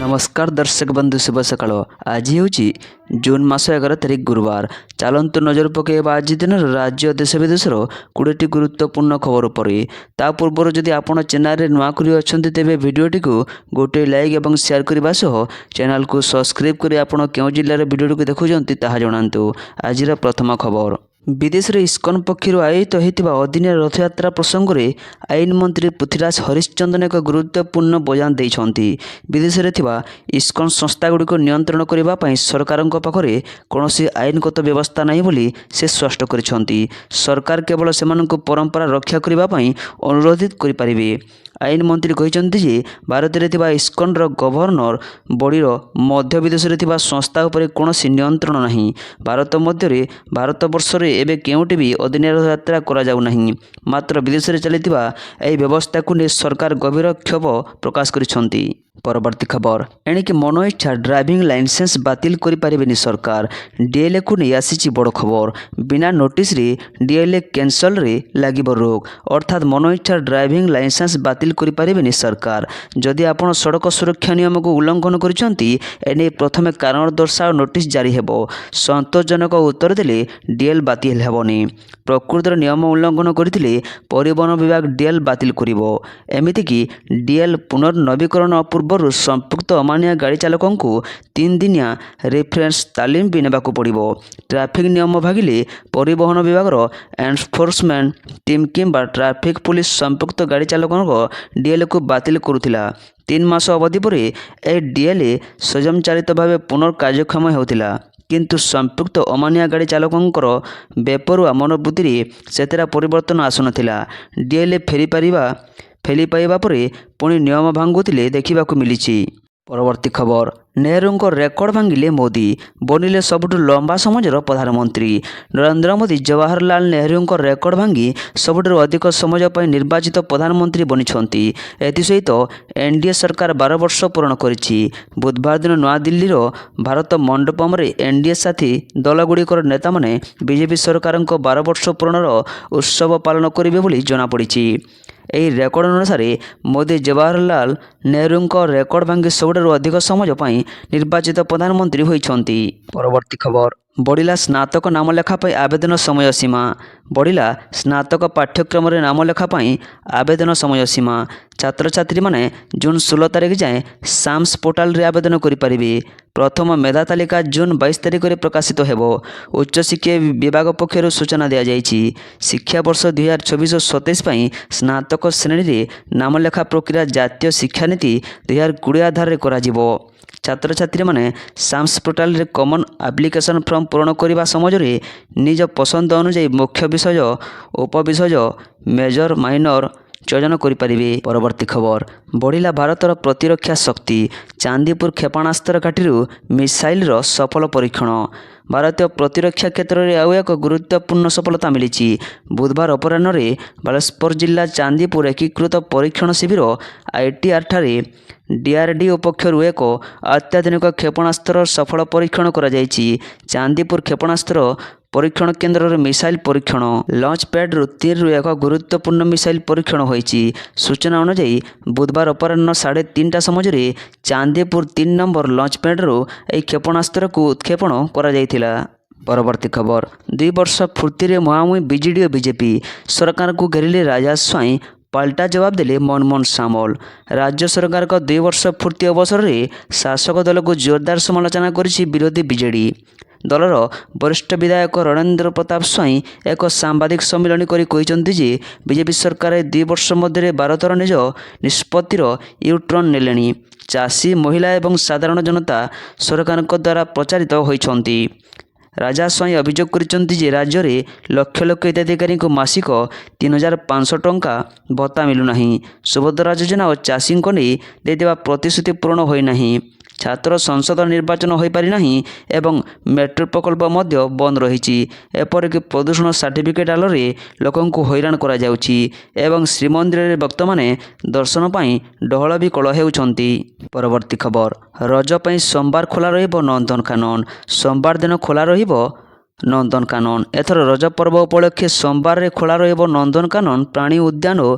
नमस्कार दर्शक बंधु शुभ सकाळ। आज ହେଉଛି जून मास 11 तारिख गुरुवार। ଚାଲନ୍ତୁ ନଜର ପକାଇବା ଆଜି ଦିନର ରାଜ୍ୟ ଦେଶ ବିଦେଶର 20ଟି ଗୁରୁତ୍ୱପୂର୍ଣ୍ଣ ଖବର ଉପରେ। ତା ପୂର୍ବରୁ ଯଦି ଆପଣ ଚ୍ୟାନେଲରେ ନୂଆ କରି ଅଛନ୍ତି ତେବେ ଭିଡ଼ିଓଟିକୁ ଗୋଟିଏ ଲାଇକ୍ ଏବଂ ସେୟାର କରିବା ସହ ଚ୍ୟାନେଲକୁ ସବସ୍କ୍ରାଇବ୍ କରି ଆପଣ କେଉଁ ଜିଲ୍ଲାର ଭିଡ଼ିଓଟିକୁ ଦେଖୁଛନ୍ତି ତାହା ଜଣାନ୍ତୁ। ଆଜିର ପ୍ରଥମ ଖବର, ବିଦେଶରେ ଇସ୍କନ ପକ୍ଷରୁ ଆୟୋଜିତ ହୋଇଥିବା ଅଦିନିଆ ରଥଯାତ୍ରା ପ୍ରସଙ୍ଗରେ ଆଇନ ମନ୍ତ୍ରୀ ପୃଥ୍ୱୀରାଜ ହରିଚନ୍ଦନ ଏକ ଗୁରୁତ୍ୱପୂର୍ଣ୍ଣ ବୟାନ ଦେଇଛନ୍ତି। ବିଦେଶରେ ଥିବା ଇସ୍କନ ସଂସ୍ଥାଗୁଡ଼ିକୁ ନିୟନ୍ତ୍ରଣ କରିବା ପାଇଁ ସରକାରଙ୍କ ପାଖରେ କୌଣସି ଆଇନଗତ ବ୍ୟବସ୍ଥା ନାହିଁ ବୋଲି ସେ ସ୍ପଷ୍ଟ କରିଛନ୍ତି। ସରକାର କେବଳ ସେମାନଙ୍କୁ ପରମ୍ପରା ରକ୍ଷା କରିବା ପାଇଁ ଅନୁରୋଧ କରିପାରିବେ। ଆଇନ ମନ୍ତ୍ରୀ କହିଛନ୍ତି ଯେ ଭାରତରେ ଥିବା ଇସ୍କନର ଗଭର୍ଣ୍ଣର ବଡ଼ିର ମଧ୍ୟ ବିଦେଶରେ ଥିବା ସଂସ୍ଥା ଉପରେ କୌଣସି ନିୟନ୍ତ୍ରଣ ନାହିଁ। ଭାରତବର୍ଷରେ ଏବେ କେଉଁଠି ବି ଅଦିନିଆ ରଥଯାତ୍ରା କରାଯାଉନାହିଁ। ମାତ୍ର ବିଦେଶରେ ଚାଲିଥିବା ଏହି ବ୍ୟବସ୍ଥାକୁ ନେଇ ସରକାର ଗଭୀର କ୍ଷୋଭ ପ୍ରକାଶ କରିଛନ୍ତି। ପରବର୍ତ୍ତୀ ଖବର, ଏଣିକି ମନ ଇଚ୍ଛା ଡ୍ରାଇଭିଂ ଲାଇସେନ୍ସ ବାତିଲ କରିପାରିବେନି ସରକାର। ଡିଏଲ୍ଏକୁ ନେଇ ଆସିଛି ବଡ଼ ଖବର। ବିନା ନୋଟିସରେ ଡିଏଲ୍ଏ କ୍ୟାନସଲରେ ଲାଗିବ ରୋକ, ଅର୍ଥାତ୍ ମନ ଇଚ୍ଛା ଡ୍ରାଇଭିଂ ଲାଇସେନ୍ସ ବାତିଲ କରିପାରିବେନି ସରକାର। ଯଦି ଆପଣ ସଡ଼କ ସୁରକ୍ଷା ନିୟମକୁ ଉଲ୍ଲଂଘନ କରିଛନ୍ତି, ଏନେଇ ପ୍ରଥମେ କାରଣ ଦର୍ଶାଅ ନୋଟିସ୍ ଜାରି ହେବ। ସନ୍ତୋଷଜନକ ଉତ୍ତର ଦେଲେ ଡିଏଲ୍ ବାତିଲ ହେବନି। ପ୍ରକୃତରେ ନିୟମ ଉଲ୍ଲଂଘନ କରିଥିଲେ ପରିବହନ ବିଭାଗ ଡିଏଲ୍ ବାତିଲ କରିବ। ଏମିତିକି ଡିଏଲ୍ ପୁନର୍ନବୀକରଣ ପୂର୍ବରୁ ସମ୍ପୃକ୍ତ ଅମାନିଆ ଗାଡ଼ି ଚାଳକଙ୍କୁ 3 ଦିନିଆ ରେଫରେନ୍ସ ତାଲିମ ବି ନେବାକୁ ପଡ଼ିବ। ଟ୍ରାଫିକ୍ ନିୟମ ଭାଙ୍ଗିଲେ ପରିବହନ ବିଭାଗର ଏନ୍ଫୋର୍ସମେଣ୍ଟ ଟିମ୍ କିମ୍ବା ଟ୍ରାଫିକ୍ ପୁଲିସ ସମ୍ପୃକ୍ତ ଗାଡ଼ି ଚାଳକଙ୍କ ଡିଏଲ୍କୁ ବାତିଲ କରୁଥିଲା। 3 ମାସ ଅବଧି ପରେ ଏହି ଡିଏଲ୍ ସ୍ୱୟଂଚାଳିତ ଭାବେ ପୁନଃକାର୍ଯ୍ୟକ୍ଷମ ହେଉଥିଲା। କିନ୍ତୁ ସମ୍ପୃକ୍ତ ଅମାନିଆ ଗାଡ଼ି ଚାଳକଙ୍କର ବେପରୁଆ ମନୋବୃତ୍ତିରେ ସେଥିରେ ପରିବର୍ତ୍ତନ ଆସୁନଥିଲା। ଡିଏଲ୍ ଫେରି ପାଇବା ପରେ ପୁଣି ନିୟମ ଭାଙ୍ଗୁଥିଲେ ଦେଖିବାକୁ ମିଳିଛି। ପରବର୍ତ୍ତୀ ଖବର, ନେହେରୁଙ୍କ ରେକର୍ଡ ଭାଙ୍ଗିଲେ ମୋଦି, ବନିଲେ ସବୁଠୁ ଲମ୍ବା ସମୟର ପ୍ରଧାନମନ୍ତ୍ରୀ। ନରେନ୍ଦ୍ର ମୋଦି ଜବାହରଲାଲ ନେହେରୁଙ୍କ ରେକର୍ଡ ଭାଙ୍ଗି ସବୁଠାରୁ ଅଧିକ ସମୟ ପାଇଁ ନିର୍ବାଚିତ ପ୍ରଧାନମନ୍ତ୍ରୀ ବନିଛନ୍ତି। ଏଥିସହିତ ଏନ୍ଡିଏ ସରକାର 12 ବର୍ଷ ପୂରଣ କରିଛି। ବୁଧବାର ଦିନ ନୂଆଦିଲ୍ଲୀର ଭାରତ ମଣ୍ଡପମରେ ଏନ୍ଡିଏ ସାଥୀ ଦଳଗୁଡ଼ିକର ନେତାମାନେ ବିଜେପି ସରକାରଙ୍କ 12 ବର୍ଷ ପୂରଣର ଉତ୍ସବ ପାଳନ କରିବେ ବୋଲି ଜଣାପଡ଼ିଛି। ଏହି ରେକର୍ଡ ଅନୁସାରେ ମୋଦି ଜବାହରଲାଲ ନେହେରୁଙ୍କ ରେକର୍ଡ ଭାଙ୍ଗି ସବୁଠାରୁ ଅଧିକ ସମୟ ପାଇଁ ନିର୍ବାଚିତ ପ୍ରଧାନମନ୍ତ୍ରୀ ହୋଇଛନ୍ତି। ପରବର୍ତ୍ତୀ ଖବର, ବଢ଼ିଲା ସ୍ନାତକ ନାମଲେଖା ପାଇଁ ଆବେଦନ ସମୟ ସୀମା। ବଢ଼ିଲା ସ୍ନାତକ ପାଠ୍ୟକ୍ରମରେ ନାମଲେଖା ପାଇଁ ଆବେଦନ ସମୟ ସୀମା। ଛାତ୍ରଛାତ୍ରୀମାନେ ଜୁନ୍ 16 ତାରିଖ ଯାଏଁ ସାମ୍ସ ପୋର୍ଟାଲରେ ଆବେଦନ କରିପାରିବେ। ପ୍ରଥମ ମେଧା ତାଲିକା ଜୁନ୍ 22 ତାରିଖରେ ପ୍ରକାଶିତ ହେବ। ଉଚ୍ଚଶିକ୍ଷା ବିଭାଗ ପକ୍ଷରୁ ସୂଚନା ଦିଆଯାଇଛି। ଶିକ୍ଷାବର୍ଷ 2026-27 ପାଇଁ ସ୍ନାତକ ଶ୍ରେଣୀରେ ନାମଲେଖା ପ୍ରକ୍ରିୟା ଜାତୀୟ ଶିକ୍ଷାନୀତି 2020 ଆଧାରରେ କରାଯିବ। ଛାତ୍ରଛାତ୍ରୀମାନେ ସାମ୍ସ ପୋର୍ଟାଲରେ କମନ୍ ଆପ୍ଲିକେସନ୍ ଫର୍ମ ପୂରଣ କରିବା ସମୟରେ ନିଜ ପସନ୍ଦ ଅନୁଯାୟୀ ମୁଖ୍ୟ ବିଷୟ, ଉପବିଷୟ, ମେଜର, ମାଇନର ଚୟନ କରିପାରିବେ। ପରବର୍ତ୍ତୀ ଖବର, ବଢ଼ିଲା ଭାରତର ପ୍ରତିରକ୍ଷା ଶକ୍ତି। ଚାନ୍ଦିପୁର କ୍ଷେପଣାସ୍ତ୍ର ଘାଟିରୁ ମିସାଇଲର ସଫଳ ପରୀକ୍ଷଣ। ଭାରତୀୟ ପ୍ରତିରକ୍ଷା କ୍ଷେତ୍ରରେ ଆଉ ଏକ ଗୁରୁତ୍ୱପୂର୍ଣ୍ଣ ସଫଳତା ମିଳିଛି। ବୁଧବାର ଅପରାହ୍ନରେ ବାଲେଶ୍ୱର ଜିଲ୍ଲା ଚାନ୍ଦିପୁର ଏକୀକୃତ ପରୀକ୍ଷଣ ଶିବିର ITR-ଠାରେ DRDO ପକ୍ଷରୁ ଏକ ଅତ୍ୟାଧୁନିକ କ୍ଷେପଣାସ୍ତ୍ରର ସଫଳ ପରୀକ୍ଷଣ କରାଯାଇଛି। ଚାନ୍ଦିପୁର କ୍ଷେପଣାସ୍ତ୍ର ପରୀକ୍ଷଣ କେନ୍ଦ୍ରରେ ମିସାଇଲ ପରୀକ୍ଷଣ ଲଞ୍ଚ ପ୍ୟାଡ୍ରୁ ତୀରରୁ ଏକ ଗୁରୁତ୍ୱପୂର୍ଣ୍ଣ ମିସାଇଲ ପରୀକ୍ଷଣ ହୋଇଛି। ସୂଚନା ଅନୁଯାୟୀ ବୁଧବାର ଅପରାହ୍ନ 3:30 ସମୟରେ ଚାନ୍ଦିପୁର 3 ନମ୍ବର ଲଞ୍ଚ ପ୍ୟାଡ୍ରୁ ଏହି କ୍ଷେପଣାସ୍ତ୍ରକୁ ଉତ୍କ୍ଷେପଣ କରାଯାଇଥିଲା। ପରବର୍ତ୍ତୀ ଖବର, 2 ବର୍ଷ ଫୂର୍ତ୍ତିରେ ମୁହାଁମୁହିଁ ବିଜେଡି ଓ ବିଜେପି। ସରକାରଙ୍କୁ ଘେରିଲେ ରାଜା ସ୍ୱାଇଁ, ପାଲଟା ଜବାବ ଦେଲେ ମନମୋହନ ସାମଲ। ରାଜ୍ୟ ସରକାରଙ୍କ 2 ବର୍ଷ ପୂର୍ତ୍ତି ଅବସରରେ ଶାସକ ଦଳକୁ ଜୋରଦାର ସମାଲୋଚନା କରିଛି ବିରୋଧୀ ବିଜେଡି। ଦଳର ବରିଷ୍ଠ ବିଧାୟକ ରଣେନ୍ଦ୍ର ପ୍ରତାପ ସ୍ୱାଇଁ ଏକ ସାମ୍ବାଦିକ ସମ୍ମିଳନୀ କରି କହିଛନ୍ତି ଯେ ବିଜେପି ସରକାର ଏହି 2 ବର୍ଷ ମଧ୍ୟରେ 12 ଥର ନିଜ ନିଷ୍ପତ୍ତିର ୟୁ-ଟର୍ଣ୍ଣ ନେଲେଣି। ଚାଷୀ, ମହିଳା ଏବଂ ସାଧାରଣ ଜନତା ସରକାରଙ୍କ ଦ୍ୱାରା ପ୍ରଚାରିତ ହୋଇଛନ୍ତି। ରାଜା ସ୍ୱାଇଁ ଅଭିଯୋଗ କରିଛନ୍ତି ଯେ ରାଜ୍ୟରେ ଲକ୍ଷ ଲକ୍ଷ ହିତାଧିକାରୀଙ୍କୁ ମାସିକ 3,500 ଟଙ୍କା ଭତ୍ତା ମିଳୁନାହିଁ। ସୁଭଦ୍ରା ଯୋଜନା ଓ ଚାଷୀଙ୍କ ନେଇ ଦେଇଥିବା ପ୍ରତିଶ୍ରୁତି ପୂରଣ ହୋଇନାହିଁ। ଛାତ୍ର ସଂସଦ ନିର୍ବାଚନ ହୋଇପାରିନାହିଁ ଏବଂ ମେଟ୍ରୋ ପ୍ରକଳ୍ପ ମଧ୍ୟ ବନ୍ଦ ରହିଛି। ଏପରିକି ପ୍ରଦୂଷଣ ସାର୍ଟିଫିକେଟ୍ ଆଳରେ ଲୋକଙ୍କୁ ହଇରାଣ କରାଯାଉଛି ଏବଂ ଶ୍ରୀମନ୍ଦିରରେ ଭକ୍ତମାନେ ଦର୍ଶନ ପାଇଁ ଡହଳ ବିକଳ ହେଉଛନ୍ତି। ପରବର୍ତ୍ତୀ ଖବର, ରଜ ପାଇଁ ସୋମବାର ଖୋଲା ରହିବ ନନ୍ଦନକାନନ। ସୋମବାର ଦିନ ଖୋଲା ରହିବ ନନ୍ଦନକାନନ। ଏଥର ରଜ ପର୍ବ ଉପଲକ୍ଷେ ସୋମବାରରେ ଖୋଲା ରହିବ ନନ୍ଦନକାନନ ପ୍ରାଣୀ ଉଦ୍ୟାନ ଓ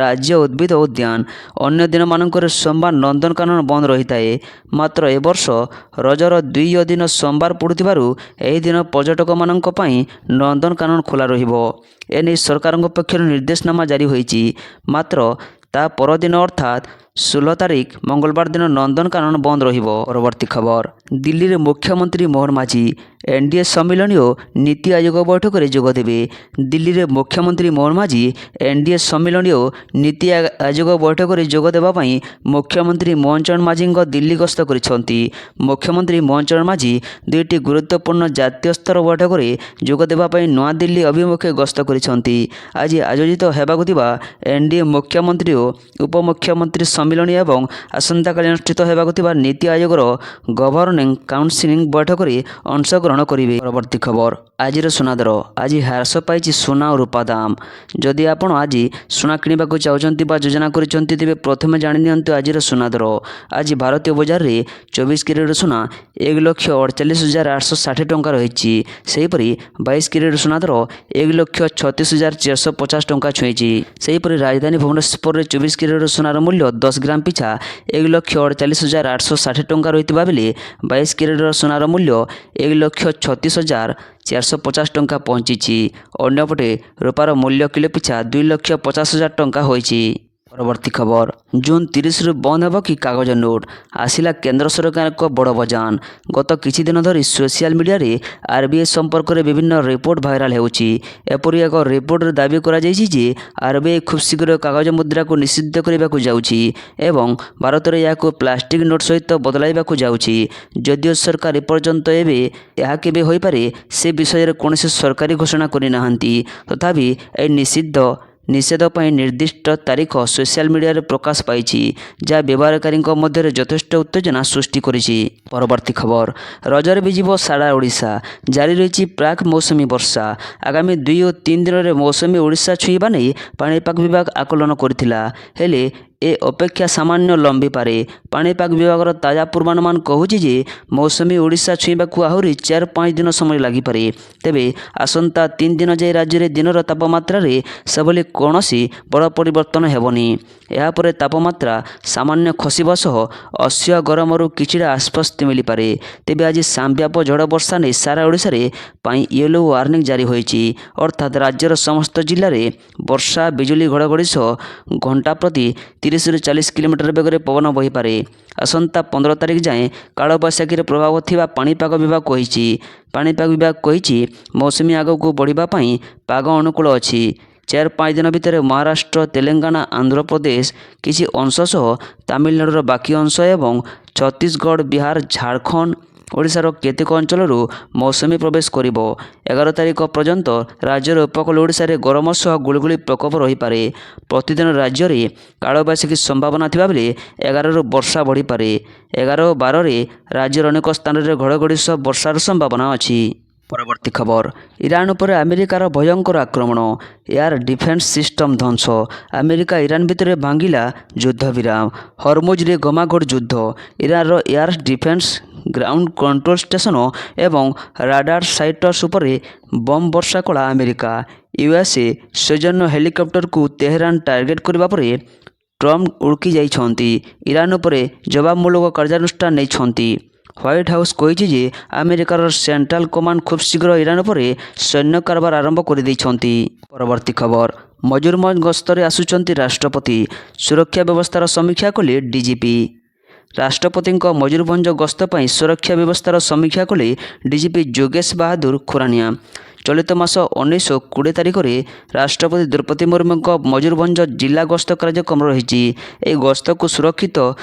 ରାଜ୍ୟ ଉଦ୍ଭିଦ ଉଦ୍ୟାନ। ଅନ୍ୟ ଦିନମାନଙ୍କରେ ସୋମବାର ନନ୍ଦନକାନନ ବନ୍ଦ ରହିଥାଏ। ମାତ୍ର ଏବର୍ଷ ରଜର ଦ୍ୱିତୀୟ ଦିନ ସୋମବାର ପଡ଼ୁଥିବାରୁ ଏହି ଦିନ ପର୍ଯ୍ୟଟକମାନଙ୍କ ପାଇଁ ନନ୍ଦନକାନନ ଖୋଲା ରହିବ। ଏନେଇ ସରକାରଙ୍କ ପକ୍ଷରୁ ନିର୍ଦ୍ଦେଶନାମା ଜାରି ହୋଇଛି। ମାତ୍ର ତା ପରଦିନ ଅର୍ଥାତ୍ 16 ତାରିଖ ମଙ୍ଗଳବାର ଦିନ ନନ୍ଦନକାନନ ବନ୍ଦ ରହିବ। ପରବର୍ତ୍ତୀ ଖବର, ଦିଲ୍ଲୀରେ ମୁଖ୍ୟମନ୍ତ୍ରୀ ମୋହନ ମାଝୀ ଏନ୍ଡିଏ ସମ୍ମିଳନୀ ଓ ନୀତି ଆୟୋଗ ବୈଠକରେ ଯୋଗଦେବେ। ଦିଲ୍ଲୀରେ ମୁଖ୍ୟମନ୍ତ୍ରୀ ମୋହନ ମାଝୀ ଏନ୍ଡିଏ ସମ୍ମିଳନୀ ଓ ନୀତି ଆୟୋଗ ବୈଠକରେ ଯୋଗ ଦେବା ପାଇଁ ମୁଖ୍ୟମନ୍ତ୍ରୀ ମୋହନ ଚରଣ ମାଝୀଙ୍କ ଦିଲ୍ଲୀ ଗସ୍ତ କରିଛନ୍ତି। ମୁଖ୍ୟମନ୍ତ୍ରୀ ମୋହନ ଚରଣ ମାଝୀ ଦୁଇଟି ଗୁରୁତ୍ୱପୂର୍ଣ୍ଣ ଜାତୀୟ ସ୍ତର ବୈଠକରେ ଯୋଗ ଦେବା ପାଇଁ ନୂଆଦିଲ୍ଲୀ ଅଭିମୁଖେ ଗସ୍ତ କରିଛନ୍ତି। ଆଜି ଆୟୋଜିତ ହେବାକୁ ଥିବା ଏନ୍ଡିଏ ମୁଖ୍ୟମନ୍ତ୍ରୀ ଓ ଉପମୁଖ୍ୟମନ୍ତ୍ରୀ ସମ୍ମିଳନୀ ଏବଂ ଆସନ୍ତାକାଲି ଅନୁଷ୍ଠିତ ହେବାକୁ ଥିବା ନୀତି ଆୟୋଗର ଗଭର୍ଣ୍ଣିଂ କାଉନ୍ସିଲ୍ ବୈଠକରେ ଅଂଶଗ୍ରହଣ କରିବେ। ପରବର୍ତ୍ତୀ ଖବର, ଆଜିର ସୁନା ଦର। ଆଜି ହ୍ରାସ ପାଇଛି ସୁନା ଓ ରୂପା ଦାମ। ଯଦି ଆପଣ ଆଜି ସୁନା କିଣିବାକୁ ଚାହୁଁଛନ୍ତି ବା ଯୋଜନା କରିଛନ୍ତି ତେବେ ପ୍ରଥମେ ଜାଣିନିଅନ୍ତୁ ଆଜିର ସୁନା ଦର। ଆଜି ଭାରତୀୟ ବଜାରରେ 24 କ୍ୟାରେଟ ସୁନା 1,48,860 ଟଙ୍କା ରହିଛି। ସେହିପରି 22 କ୍ୟାରେଟ ସୁନା ଦର 1,36,450 ଟଙ୍କା ଛୁଇଁଛି। ସେହିପରି ରାଜଧାନୀ ଭୁବନେଶ୍ୱରରେ 24 କ୍ୟାରେଟ ସୁନାର ମୂଲ୍ୟ 10 ଗ୍ରାମ ପିଛା 1,48,860 ଟଙ୍କା ରହିଥିବା ବେଳେ 22 କ୍ୟାରେଟର ସୁନାର ମୂଲ୍ୟ 1,36,450 ଟଙ୍କା ପହଞ୍ଚିଛି। ଅନ୍ୟପଟେ ରୂପାର ମୂଲ୍ୟ କିଲୋ ପିଛା 2,50,000 ଟଙ୍କା ହୋଇଛି। ପରବର୍ତ୍ତୀ ଖବର, ଜୁନ୍ 30ରୁ ବନ୍ଦ ହେବ କି କାଗଜ ନୋଟ୍? ଆସିଲା କେନ୍ଦ୍ର ସରକାରଙ୍କ ବଡ଼ ବୟାନ। ଗତ କିଛି ଦିନ ଧରି ସୋସିଆଲ ମିଡ଼ିଆରେ ଆର୍ବିଆଇ ସମ୍ପର୍କରେ ବିଭିନ୍ନ ରିପୋର୍ଟ ଭାଇରାଲ ହେଉଛି। ଏପରି ଏକ ରିପୋର୍ଟରେ ଦାବି କରାଯାଇଛି ଯେ ଆର୍ବିଆଇ ଖୁବ୍ ଶୀଘ୍ର କାଗଜ ମୁଦ୍ରାକୁ ନିଷିଦ୍ଧ କରିବାକୁ ଯାଉଛି ଏବଂ ଭାରତରେ ଏହାକୁ ପ୍ଲାଷ୍ଟିକ ନୋଟ୍ ସହିତ ବଦଳାଇବାକୁ ଯାଉଛି। ଯଦିଓ ସରକାର ଏପର୍ଯ୍ୟନ୍ତ ଏହା କେବେ ହୋଇପାରେ ସେ ବିଷୟରେ କୌଣସି ସରକାରୀ ଘୋଷଣା କରିନାହାନ୍ତି, ତଥାପି ଏହି ନିଷେଧ ପାଇଁ ନିର୍ଦ୍ଦିଷ୍ଟ ତାରିଖ ସୋସିଆଲ ମିଡ଼ିଆରେ ପ୍ରକାଶ ପାଇଛି, ଯାହା ବ୍ୟବହାରକାରୀଙ୍କ ମଧ୍ୟରେ ଯଥେଷ୍ଟ ଉତ୍ତେଜନା ସୃଷ୍ଟି କରିଛି। ପରବର୍ତ୍ତୀ ଖବର, ରଜରେ ବିଜିବ ସାରା ଓଡ଼ିଶା। ଜାରି ରହିଛି ପ୍ରାକ୍ ମୌସୁମୀ ବର୍ଷା। ଆଗାମୀ 2 ଓ 3 ଦିନରେ ମୌସୁମୀ ଓଡ଼ିଶା ଛୁଇଁବା ନେଇ ପାଣିପାଗ ବିଭାଗ ଆକଳନ କରିଥିଲା, ହେଲେ ଏ ଅପେକ୍ଷା ସାମାନ୍ୟ ଲମ୍ବିପାରେ। ପାଣିପାଗ ବିଭାଗର ତାଜା ପୂର୍ବାନୁମାନ କହୁଛି ଯେ ମୌସୁମୀ ଓଡ଼ିଶା ଛୁଇଁବାକୁ ଆହୁରି 4-5 ଦିନ ସମୟ ଲାଗିପାରେ। ତେବେ ଆସନ୍ତା 3 ଦିନ ଯାଏ ରାଜ୍ୟରେ ଦିନର ତାପମାତ୍ରାରେ ସେଭଳି କୌଣସି ବଡ଼ ପରିବର୍ତ୍ତନ ହେବନି। ଏହାପରେ ତାପମାତ୍ରା ସାମାନ୍ୟ ଖସିବା ସହ ଅସହ୍ୟ ଗରମରୁ କିଛିଟା ଆଶ୍ୱସ୍ତି ମିଳିପାରେ। ତେବେ ଆଜି ସାମ୍ଭାବ୍ୟ ଝଡ଼ ବର୍ଷା ନେଇ ସାରା ଓଡ଼ିଶାରେ ପାଇଁ ୟେଲୋ ୱାର୍ଣ୍ଣିଂ ଜାରି ହୋଇଛି, ଅର୍ଥାତ୍ ରାଜ୍ୟର ସମସ୍ତ ଜିଲ୍ଲାରେ ବର୍ଷା, ବିଜୁଳି ଘଡ଼ଘଡ଼ି ସହ ଘଣ୍ଟା ପ୍ରତି 30ରୁ 40 କିଲୋମିଟର ବେଗରେ ପବନ ବହିପାରେ। ଆସନ୍ତା 15 ତାରିଖ ଯାଏଁ କାଳବୈଶାଖୀର ପ୍ରଭାବ ଥିବା ପାଣିପାଗ ବିଭାଗ କହିଛି। ପାଣିପାଗ ବିଭାଗ କହିଛି ମୌସୁମୀ ଆଗକୁ ବଢ଼ିବା ପାଇଁ ପାଗ ଅନୁକୂଳ ଅଛି। 4-5 ଦିନ ଭିତରେ ମହାରାଷ୍ଟ୍ର, ତେଲେଙ୍ଗାନା, ଆନ୍ଧ୍ରପ୍ରଦେଶ କିଛି ଅଂଶ ସହ ତାମିଲନାଡୁର ବାକି ଅଂଶ ଏବଂ ଛତିଶଗଡ଼, ବିହାର, ଝାଡ଼ଖଣ୍ଡ, ଓଡ଼ିଶାର କେତେକ ଅଞ୍ଚଳରୁ ମୌସୁମୀ ପ୍ରବେଶ କରିବ। 11 ତାରିଖ ପର୍ଯ୍ୟନ୍ତ ରାଜ୍ୟର ଉପକୂଳ ଓଡ଼ିଶାରେ ଗରମ ସହ ଗୁଳୁଗୁଳି ପ୍ରକୋପ ରହିପାରେ। ପ୍ରତିଦିନ ରାଜ୍ୟରେ କାଳବୈଶାଖୀ ସମ୍ଭାବନା ଥିବାବେଳେ 11ରୁ ବର୍ଷା ବଢ଼ିପାରେ। 11 ଓ 12ରେ ରାଜ୍ୟର ଅନେକ ସ୍ଥାନରେ ଘଡ଼ଘଡ଼ି ସହ ବର୍ଷାର ସମ୍ଭାବନା ଅଛି। ପରବର୍ତ୍ତୀ ଖବର, ଇରାନ ଉପରେ ଆମେରିକାର ଭୟଙ୍କର ଆକ୍ରମଣ। ଏୟାର ଡିଫେନ୍ସ ସିଷ୍ଟମ ଧ୍ୱଂସ। ଆମେରିକା ଇରାନ ଭିତରେ ଭାଙ୍ଗିଲା ଯୁଦ୍ଧ ବିରାମ। ହରମୁଜରେ ଘମାଘୋଟ ଯୁଦ୍ଧ। ଇରାନର air defence, ground control station ଏବଂ ରାଡାର ସାଇଟ୍ସ ଉପରେ ବମ୍ ବର୍ଷା କଲା ଆମେରିକା। ୟୁଏସ୍ଏ ସୈନ୍ୟ ହେଲିକପ୍ଟରକୁ ତେହେରାନ ଟାର୍ଗେଟ କରିବା ପରେ ଟ୍ରମ୍ପ ଉଡ଼କି ଯାଇଛନ୍ତି। ଇରାନ ଉପରେ ଜବାବମୂଳକ କାର୍ଯ୍ୟାନୁଷ୍ଠାନ ନେଇଛନ୍ତି। ହ୍ୱାଇଟ୍ ହାଉସ୍ କହିଛି ଯେ ଆମେରିକାର ସେଣ୍ଟ୍ରାଲ କମାଣ୍ଡ ଖୁବ୍ ଶୀଘ୍ର ଇରାନ ଉପରେ ସୈନ୍ୟ କାରବାର ଆରମ୍ଭ କରିଦେଇଛନ୍ତି। ପରବର୍ତ୍ତୀ ଖବର, ମୟୂରଭଞ୍ଜ ଗସ୍ତରେ ଆସୁଛନ୍ତି ରାଷ୍ଟ୍ରପତି। ସୁରକ୍ଷା ବ୍ୟବସ୍ଥାର ସମୀକ୍ଷା କଲେ ଡିଜିପି। ରାଷ୍ଟ୍ରପତିଙ୍କ ମୟୂରଭଞ୍ଜ ଗସ୍ତ ପାଇଁ ସୁରକ୍ଷା ବ୍ୟବସ୍ଥାର ସମୀକ୍ଷା କଲେ ଡିଜିପି ଯୋଗେଶ ବାହାଦୁର ଖୁରାନିଆ। ଚଳିତ ମାସ 19 ଓ 20 ତାରିଖରେ ରାଷ୍ଟ୍ରପତି ଦ୍ରୌପଦୀ ମୁର୍ମୁଙ୍କ ମୟୂରଭଞ୍ଜ ଜିଲ୍ଲା ଗସ୍ତ କାର୍ଯ୍ୟକ୍ରମ ରହିଛି। ଏହି ଗସ୍ତକୁ ସୁରକ୍ଷିତ,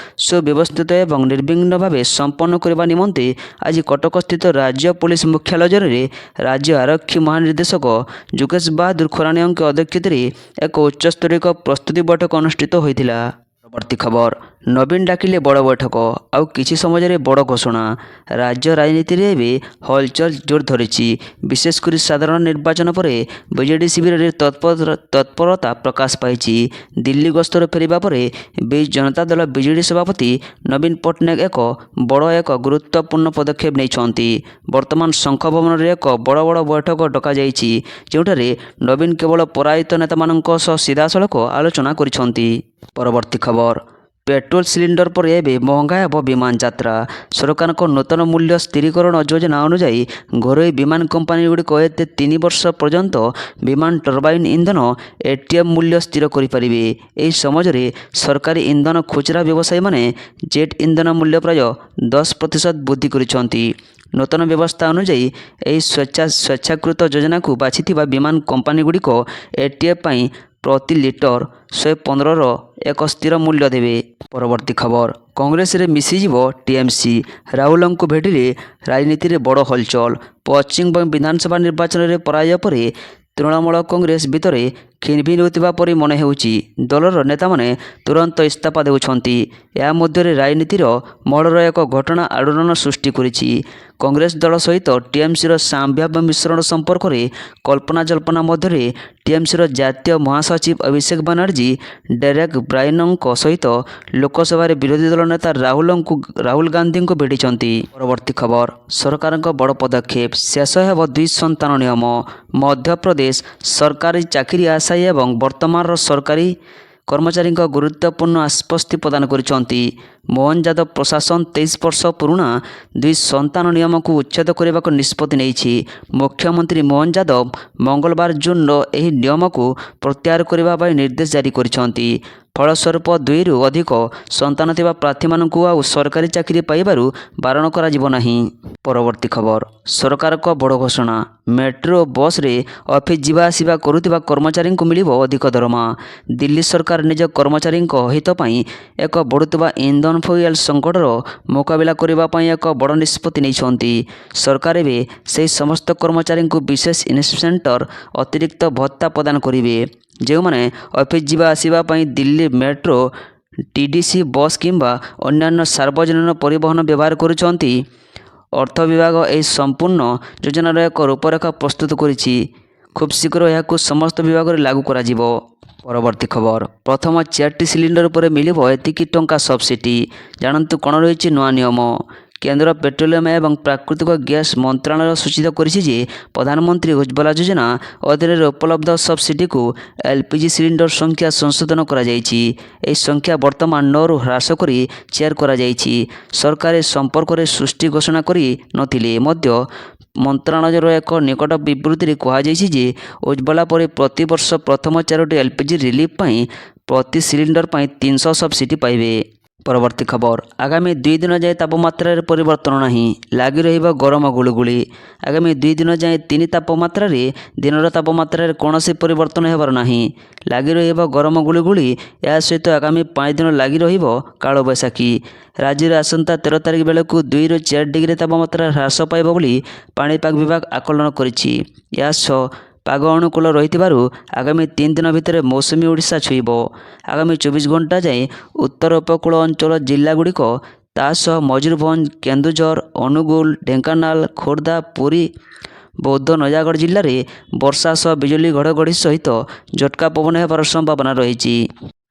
ସୁବ୍ୟବସ୍ଥିତ ଏବଂ ନିର୍ବିଘ୍ନ ଭାବେ ସମ୍ପନ୍ନ କରିବା ନିମନ୍ତେ ଆଜି କଟକସ୍ଥିତ ରାଜ୍ୟ ପୋଲିସ ମୁଖ୍ୟାଳୟରେ ରାଜ୍ୟ ଆରକ୍ଷୀ ମହାନିର୍ଦ୍ଦେଶକ ଯୋଗେଶ ବାହାଦୁର ଖୁରାନିଆଙ୍କ ଅଧ୍ୟକ୍ଷତାରେ ଏକ ଉଚ୍ଚସ୍ତରୀୟ ପ୍ରସ୍ତୁତି ବୈଠକ ଅନୁଷ୍ଠିତ ହୋଇଥିଲା। ପରବର୍ତ୍ତୀ ଖବର ନବୀନ ଡାକିଲେ ବଡ଼ ବୈଠକ ଆଉ କିଛି ସମାଜରେ ବଡ଼ ଘୋଷଣା। ରାଜ୍ୟ ରାଜନୀତିରେ ଏବେ ହଲଚଲ ଜୋର ଧରିଛି। ବିଶେଷ କରି ସାଧାରଣ ନିର୍ବାଚନ ପରେ ବିଜେଡି ଶିବିରରେ ତତ୍ପରତା ପ୍ରକାଶ ପାଇଛି। ଦିଲ୍ଲୀ ଗସ୍ତରୁ ଫେରିବା ପରେ ବିଜୁ ଜନତା ଦଳ ବିଜେଡି ସଭାପତି ନବୀନ ପଟ୍ଟନାୟକ ଏକ ଗୁରୁତ୍ୱପୂର୍ଣ୍ଣ ପଦକ୍ଷେପ ନେଇଛନ୍ତି। ବର୍ତ୍ତମାନ ଶଙ୍ଖ ଭବନରେ ଏକ ବଡ଼ ବୈଠକ ଡକାଯାଇଛି, ଯେଉଁଠାରେ ନବୀନ କେବଳ ପରାଜିତ ନେତାମାନଙ୍କ ସହ ସିଧାସଳଖ ଆଲୋଚନା କରିଛନ୍ତି। ପରବର୍ତ୍ତୀ ଖବର ପେଟ୍ରୋଲ ସିଲିଣ୍ଡର ପରେ ଏବେ ମହଙ୍ଗା ହେବ ବିମାନ ଯାତ୍ରା। ସରକାରଙ୍କ ନୂତନ ମୂଲ୍ୟ ସ୍ଥିରୀକରଣ ଯୋଜନା ଅନୁଯାୟୀ ଘରୋଇ ବିମାନ କମ୍ପାନୀଗୁଡ଼ିକ ଏତେ 3 ବର୍ଷ ପର୍ଯ୍ୟନ୍ତ ବିମାନ ଟର୍ବାଇନ୍ ଇନ୍ଧନ ATM ମୂଲ୍ୟ ସ୍ଥିର କରିପାରିବେ। ଏହି ସମାଜରେ ସରକାରୀ ଇନ୍ଧନ ଖୁଚୁରା ବ୍ୟବସାୟୀମାନେ ଜେଟ୍ ଇନ୍ଧନ ମୂଲ୍ୟ ପ୍ରାୟ 10% ବୃଦ୍ଧି କରିଛନ୍ତି। ନୂତନ ବ୍ୟବସ୍ଥା ଅନୁଯାୟୀ ଏହି ସ୍ୱେଚ୍ଛାକୃତ ଯୋଜନାକୁ ବାଛିଥିବା ବିମାନ କମ୍ପାନୀଗୁଡ଼ିକ ATF ପାଇଁ ପ୍ରତି ଲିଟର 115ର ଏକ ସ୍ଥିର ମୂଲ୍ୟ ଦେବେ। ପରବର୍ତ୍ତୀ ଖବର କଂଗ୍ରେସରେ ମିଶିଯିବ TMC, ରାହୁଲଙ୍କୁ ଭେଟିଲେ ରାଜନୀତିରେ ବଡ଼ ହଲଚଲ। ପଶ୍ଚିମବଙ୍ଗ ବିଧାନସଭା ନିର୍ବାଚନରେ ପରାଜୟ ପରେ ତୃଣମୂଳ କଂଗ୍ରେସ ଭିତରେ ଖିନଭିନ ହେଉଥିବା ପରି ମନେ ହେଉଛି। ଦଳର ନେତାମାନେ ତୁରନ୍ତ ଇସ୍ତଫା ଦେଉଛନ୍ତି। ଏହା ମଧ୍ୟରେ ରାଜନୀତିର ମହଲର ଏକ ଘଟଣା ଆଲୋଡ଼ନ ସୃଷ୍ଟି କରିଛି। କଂଗ୍ରେସ ଦଳ ସହିତ TMCର ସମ୍ଭାବ୍ୟ ମିଶ୍ରଣ ସମ୍ପର୍କରେ କଳ୍ପନା ମଧ୍ୟରେ TMCର ଜାତୀୟ ମହାସଚିବ ଅଭିଷେକ ବାନାର୍ଜୀ ଡେରେକ୍ ବ୍ରାୟନଙ୍କ ସହିତ ଲୋକସଭାରେ ବିରୋଧୀ ଦଳ ନେତା ରାହୁଲ ଗାନ୍ଧୀଙ୍କୁ ଭେଟିଛନ୍ତି। ପରବର୍ତ୍ତୀ ଖବର ସରକାରଙ୍କ ବଡ଼ ପଦକ୍ଷେପ, ଶେଷ ହେବ 2 ସନ୍ତାନ ନିୟମ। ମଧ୍ୟପ୍ରଦେଶ ସରକାରୀ ଚାକିରି ଆଶାୟୀ ଏବଂ ବର୍ତ୍ତମାନର ସରକାରୀ କର୍ମଚାରୀଙ୍କ ଗୁରୁତ୍ୱପୂର୍ଣ୍ଣ ଆଶ୍ୱସ୍ତି ପ୍ରଦାନ କରିଛନ୍ତି। ମୋହନ ଯାଦବ ପ୍ରଶାସନ 23 ବର୍ଷ ପୁରୁଣା 2 ସନ୍ତାନ ନିୟମକୁ ଉଚ୍ଛେଦ କରିବାକୁ ନିଷ୍ପତ୍ତି ନେଇଛି। ମୁଖ୍ୟମନ୍ତ୍ରୀ ମୋହନ ଯାଦବ ମଙ୍ଗଳବାର ଜୁନ୍ର ଏହି ନିୟମକୁ ପ୍ରତ୍ୟାହାର କରିବା ପାଇଁ ନିର୍ଦ୍ଦେଶ ଜାରି କରିଛନ୍ତି। ଫଳସ୍ୱରୂପ 2ରୁ ଅଧିକ ସନ୍ତାନ ଥିବା ପ୍ରାର୍ଥୀମାନଙ୍କୁ ଆଉ ସରକାରୀ ଚାକିରି ପାଇବାରୁ ବାରଣ କରାଯିବ ନାହିଁ। ପରବର୍ତ୍ତୀ ଖବର ସରକାରଙ୍କ ବଡ଼ ଘୋଷଣା, ମେଟ୍ରୋ ବସ୍ରେ ଅଫିସ ଯିବା ଆସିବା କରୁଥିବା କର୍ମଚାରୀଙ୍କୁ ମିଳିବ ଅଧିକ ଦରମା। ଦିଲ୍ଲୀ ସରକାର ନିଜ କର୍ମଚାରୀଙ୍କ ହିତ ପାଇଁ ଏକ ବଢ଼ୁଥିବା ଇନ୍ଧନ ଫୁଏଲ ସଙ୍କଟର ମୁକାବିଲା କରିବା ପାଇଁ ଏକ ବଡ଼ ନିଷ୍ପତ୍ତି ନେଇଛନ୍ତି। ସରକାର ଏବେ ସେହି ସମସ୍ତ କର୍ମଚାରୀଙ୍କୁ ବିଶେଷ ଇନସେଣ୍ଟିଭ ଅତିରିକ୍ତ ଭତ୍ତା ପ୍ରଦାନ କରିବେ, ଯେଉଁମାନେ ଅଫିସ ଯିବା ଆସିବା ପାଇଁ ଦିଲ୍ଲୀ ମେଟ୍ରୋ, TDC ବସ୍ କିମ୍ବା ଅନ୍ୟାନ୍ୟ ସାର୍ବଜନୀନ ପରିବହନ ବ୍ୟବହାର କରୁଛନ୍ତି। ଅର୍ଥ ବିଭାଗ ଏହି ସମ୍ପୂର୍ଣ୍ଣ ଯୋଜନାର ଏକ ରୂପରେଖ ପ୍ରସ୍ତୁତ କରିଛି। ଖୁବ୍ ଶୀଘ୍ର ଏହାକୁ ସମସ୍ତ ବିଭାଗରେ ଲାଗୁ କରାଯିବ। ପରବର୍ତ୍ତୀ ଖବର ପ୍ରଥମ 4ଟି ସିଲିଣ୍ଡର ଉପରେ ମିଳିବ ଏତିକି ଟଙ୍କା ସବସିଡି। ଜାଣନ୍ତୁ କ'ଣ ରହିଛି ନୂଆ ନିୟମ। କେନ୍ଦ୍ର ପେଟ୍ରୋଲିୟମ ଏବଂ ପ୍ରାକୃତିକ ଗ୍ୟାସ ମନ୍ତ୍ରଣାଳୟ ସୂଚିତ କରିଛି ଯେ ପ୍ରଧାନମନ୍ତ୍ରୀ ଉଜ୍ଜ୍ୱଲା ଯୋଜନା ଅଧୀନରେ ଉପଲବ୍ଧ ସବସିଡିକୁ LPG ସିଲିଣ୍ଡର ସଂଖ୍ୟା ସଂଶୋଧନ କରାଯାଇଛି। ଏହି ସଂଖ୍ୟା ବର୍ତ୍ତମାନ 9ରୁ ହ୍ରାସ କରି 4 କରାଯାଇଛି। ସରକାର ଏ ସମ୍ପର୍କରେ ସୃଷ୍ଟି ଘୋଷଣା କରି ନଥିଲେ ମଧ୍ୟ ମନ୍ତ୍ରଣାଳୟର ଏକ ନିକଟ ବିବୃତ୍ତିରେ କୁହାଯାଇଛି ଯେ ଉଜ୍ଜ୍ୱଲା ପରେ ପ୍ରତିବର୍ଷ ପ୍ରଥମ 4ଟି LPG ରିଲିଫ ପାଇଁ ପ୍ରତି ସିଲିଣ୍ଡର ପାଇଁ 300 ସବସିଡି ପାଇବେ। ପରବର୍ତ୍ତୀ ଖବର ଆଗାମୀ 2 ଦିନ ଯାଏଁ ତାପମାତ୍ରାରେ ପରିବର୍ତ୍ତନ ନାହିଁ, ଲାଗି ରହିବ ଗରମ ଗୁଳୁଗୁଳି। ଆଗାମୀ 2 ଦିନ ଯାଏଁ ଦିନର ତାପମାତ୍ରାରେ କୌଣସି ପରିବର୍ତ୍ତନ ହେବାର ନାହିଁ, ଲାଗି ରହିବ ଗରମ ଗୁଳୁଗୁଳି। ଏହା ସହିତ ଆଗାମୀ 5 ଦିନ ଲାଗି ରହିବ କାଳବୈଶାଖୀ। ରାଜ୍ୟରେ ଆସନ୍ତା 13 ତାରିଖ ବେଳକୁ 2ରୁ 4 ଡିଗ୍ରୀ ତାପମାତ୍ରା ହ୍ରାସ ପାଇବ ବୋଲି ପାଣିପାଗ ବିଭାଗ ଆକଳନ କରିଛି। ଏହା ସହ ପାଗ ଅନୁକୂଳ ରହିଥିବାରୁ ଆଗାମୀ 3 ଦିନ ଭିତରେ ମୌସୁମୀ ଓଡ଼ିଶା ଛୁଇଁବ। ଆଗାମୀ 24 ଘଣ୍ଟା ଯାଏଁ ଉତ୍ତର ଉପକୂଳ ଅଞ୍ଚଳ ଜିଲ୍ଲାଗୁଡ଼ିକ, ତା ସହ ମୟୂରଭଞ୍ଜ, କେନ୍ଦୁଝର, ଅନୁଗୁଳ, ଢେଙ୍କାନାଳ, ଖୋର୍ଦ୍ଧା, ପୁରୀ, ବୌଦ୍ଧ, ନୟାଗଡ଼ ଜିଲ୍ଲାରେ ବର୍ଷା ସହ ବିଜୁଳି ଘଡ଼ଘଡ଼ି ସହିତ ଝଟକା ପବନ ହେବାର ସମ୍ଭାବନା ରହିଛି।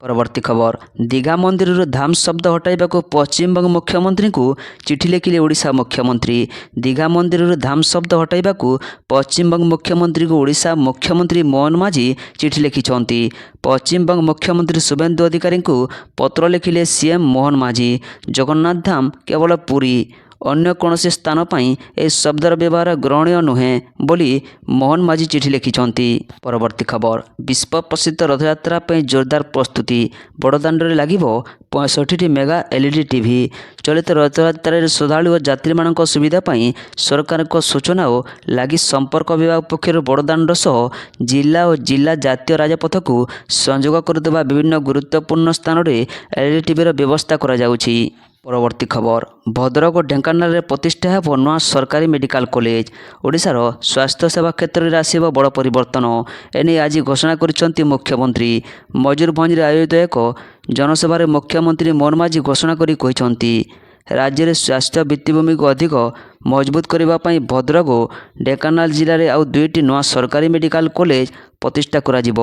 ପରବର୍ତ୍ତୀ ଖବର ଦୀଘା ମନ୍ଦିରରୁ ଧାମ ଶବ୍ଦ ହଟାଇବାକୁ ପଶ୍ଚିମବଙ୍ଗ ମୁଖ୍ୟମନ୍ତ୍ରୀଙ୍କୁ ଚିଠି ଲେଖିଲେ ଓଡ଼ିଶା ମୁଖ୍ୟମନ୍ତ୍ରୀ। ଦୀଘା ମନ୍ଦିରରୁ ଧାମ ଶବ୍ଦ ହଟାଇବାକୁ ପଶ୍ଚିମବଙ୍ଗ ମୁଖ୍ୟମନ୍ତ୍ରୀଙ୍କୁ ଓଡ଼ିଶା ମୁଖ୍ୟମନ୍ତ୍ରୀ ମୋହନ ମାଝୀ ଚିଠି ଲେଖିଛନ୍ତି। ପଶ୍ଚିମବଙ୍ଗ ମୁଖ୍ୟମନ୍ତ୍ରୀ ଶୁଭେନ୍ଦୁ ଅଧିକାରୀଙ୍କୁ ପତ୍ର ଲେଖିଲେ CM ମୋହନ ମାଝୀ। ଜଗନ୍ନାଥ ଧାମ କେବଳ ପୁରୀ, ଅନ୍ୟ କୌଣସି ସ୍ଥାନ ପାଇଁ ଏହି ଶବ୍ଦର ବ୍ୟବହାର ଗ୍ରହଣୀୟ ନୁହେଁ ବୋଲି ମୋହନ ମାଝୀ ଚିଠି ଲେଖିଛନ୍ତି। ପରବର୍ତ୍ତୀ ଖବର ବିଶ୍ୱ ପ୍ରସିଦ୍ଧ ରଥଯାତ୍ରା ପାଇଁ ଜୋରଦାର ପ୍ରସ୍ତୁତି। ବଡ଼ଦାଣ୍ଡରେ ଲାଗିବ 65ଟି ମେଗା LED TV। ଚଳିତ ରଥଯାତ୍ରାରେ ଶ୍ରଦ୍ଧାଳୁ ଓ ଯାତ୍ରୀମାନଙ୍କ ସୁବିଧା ପାଇଁ ସରକାରଙ୍କ ସୂଚନା ଓ ଲାଗି ସମ୍ପର୍କ ବିଭାଗ ପକ୍ଷରୁ ବଡ଼ଦାଣ୍ଡ ସହ ଜିଲ୍ଲା ଓ ଜିଲ୍ଲା ଜାତୀୟ ରାଜପଥକୁ ସଂଯୋଗ କରୁଥିବା ବିଭିନ୍ନ ଗୁରୁତ୍ୱପୂର୍ଣ୍ଣ ସ୍ଥାନରେ LED TVର ବ୍ୟବସ୍ଥା କରାଯାଉଛି। ପରବର୍ତ୍ତୀ ଖବର ଭଦ୍ରକ ଓ ଢେଙ୍କାନାଳରେ ପ୍ରତିଷ୍ଠା ହେବ ନୂଆ ସରକାରୀ ମେଡିକାଲ କଲେଜ। ଓଡ଼ିଶାର ସ୍ୱାସ୍ଥ୍ୟ ସେବା କ୍ଷେତ୍ରରେ ଆସିବ ବଡ଼ ପରିବର୍ତ୍ତନ। ଏନେଇ ଆଜି ଘୋଷଣା କରିଛନ୍ତି ମୁଖ୍ୟମନ୍ତ୍ରୀ। ମୟୂରଭଞ୍ଜରେ ଆୟୋଜିତ ଏକ ଜନସଭାରେ ମୁଖ୍ୟମନ୍ତ୍ରୀ ମୋହନ ମାଝୀ ଘୋଷଣା କରି କହିଛନ୍ତି, ରାଜ୍ୟରେ ସ୍ୱାସ୍ଥ୍ୟ ଭିତ୍ତିଭୂମିକୁ ଅଧିକ ମଜବୁତ କରିବା ପାଇଁ ଭଦ୍ରକ ଓ ଢେଙ୍କାନାଳ ଜିଲ୍ଲାରେ ଆଉ 2ଟି ନୂଆ ସରକାରୀ ମେଡିକାଲ କଲେଜ ପ୍ରତିଷ୍ଠା କରାଯିବ।